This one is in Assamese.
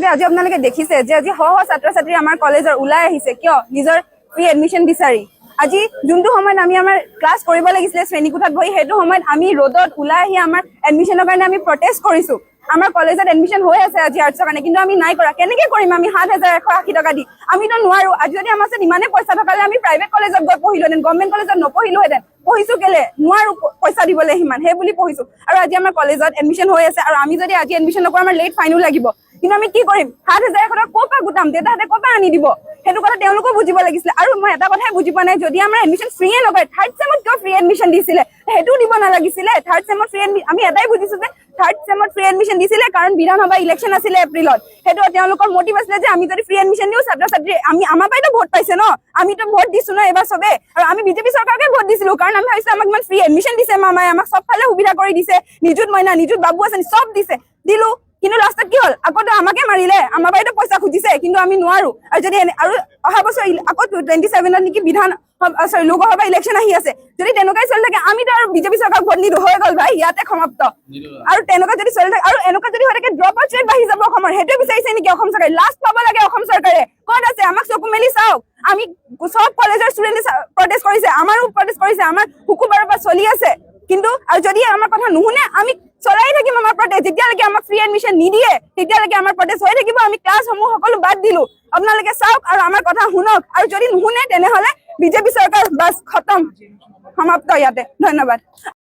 ইতিমধ্যে আজি আপোনালোকে দেখিছে যে আজি শ শ ছাত্ৰ ছাত্ৰী আমাৰ কলেজৰ ওলাই আহিছে কিয় নিজৰ ফ্ৰী এডমিশ্যন বিচাৰি আজি যোনটো সময়ত আমি আমাৰ ক্লাছ কৰিব লাগিছিলে শ্ৰেণীকোঠাত বহি সেইটো সময়ত আমি ৰ'দত ওলাই আহি আমাৰ এডমিশ্যনৰ কাৰণে আমি প্ৰটেষ্ট কৰিছো আমাৰ কলেজত এডমিশ্যন হৈ আছে আজি আৰ্টছৰ কাৰণে কিন্তু আমি নাই কৰা কেনেকৈ কৰিম আমি ৭,১৮০ টকা দি আমিতো নোৱাৰো আজি যদি আমাৰ ওচৰত ইমানে পইচা থকালে আমি প্ৰাইভেট কলেজত গৈ পঢ়িলোহেঁতেন গভৰ্ণমেণ্ট কলেজত নপঢ়িলোহেঁতেন পঢ়িছো কেলে নোৱাৰো পইচা দিবলৈ সিমান সেই বুলি পঢ়িছো আৰু আজি আমাৰ কলেজত এডমিশ্যন হৈ আছে আৰু আমি যদি আজি এডমিশ্যন নকৰোঁ আমাৰ লেট ফাইনো লাগিব কিন্তু আমি কি কৰিম ৭,১০০ টকা ক'ৰ পৰা গোটাম দেউতাহঁতে ক'ৰ পৰা আনি দিব সেইটো কথা তেওঁলোকেও বুজিব লাগিছিলে আৰু মই এটা কথাই বুজি পোৱা নাই যদি আমাৰ এডমিশ্যন ফ্ৰীয়ে নকৰে থাৰ্ড চেমত কিয় ফ্ৰী এডমিশ্যন দিছিলে সেইটোও দিব নালাগিছিলে থাৰ্ড চেমত ফ্ৰী আমি এটাই বুজিছো যে থাৰ্ড চেমত ফ্ৰী এডমিশ্যন দিছিলে কাৰণ বিধানসভা ইলেকশ্যন আছিলে এপ্ৰিলত সেইটো তেওঁলোকৰ মটিভ আছিলে যে আমি যদি ফ্ৰী এডমিশ্যন দিওঁ ছাত্ৰ ছাত্ৰী আমি আমাৰ পৰাইতো ভোট পাইছে ন আমিতো ভোট দিছো ন এবাৰ চবে আৰু আমি বিজেপি চৰকাৰকে ভোট দিছিলো কাৰণ আমি ভাবিছো আমাক ইমান ফ্ৰী এডমিশ্যন দিছে মামাই আমাক চবফালে সুবিধা কৰি দিছে নিযুত মইনা নিযুত বাবু আঁচনি চব দিছে দিলো কিন্তু লাষ্টত কি হ'ল আকৌতো আমাকে মাৰিলে আমাৰ পৰাইতো পইচা খুজিছে কিন্তু আমি নোৱাৰো আৰু যদি আৰু অহা বছৰ আকৌ 27ত নেকি লোকসভা ইলেকশ্যন আহি আছে যদি তেনেকুৱাই চলি থাকে আমিতো আৰু বিজেপি চৰকাৰক ভোট নিদিওঁ হৈ গ'ল ভাই ইয়াতে সমাপ্ত আৰু তেনেকুৱা যদি চলি থাকে আৰু এনেকুৱা যদি হৈ থাকে ড্ৰপ আউট ৰেট বাঢ়ি যাব অসমৰ সেইটোৱে বিচাৰিছে নেকি অসম চৰকাৰে লাষ্ট পাব লাগে অসম চৰকাৰে ক'ত আছে আমাক চকু মেলি চাওক আমি চব কলেজৰ ষ্টুডেণ্টে প্ৰটেষ্ট কৰিছে আমাৰো প্ৰটেষ্ট কৰিছে আমাৰ শুকুৰবাৰৰ পৰা চলি আছে কিন্তু আৰু যদি আমাৰ কথা নুশুনে আমি চলাই থাকিম আমাৰ প্ৰটেষ্ট যেতিয়ালৈকে আমাক ফ্ৰী এডমিশ্যন নিদিয়ে তেতিয়ালৈকে আমাৰ প্ৰটেষ্ট হৈ থাকিব আমি ক্লাছসমূহ সকলো বাদ দিলো আপোনালোকে চাওক আৰু আমাৰ কথা শুনক আৰু যদি নুশুনে তেনেহ'লে বিজেপি চৰকাৰ বাছ খতম সমাপ্ত ইয়াতে ধন্যবাদ।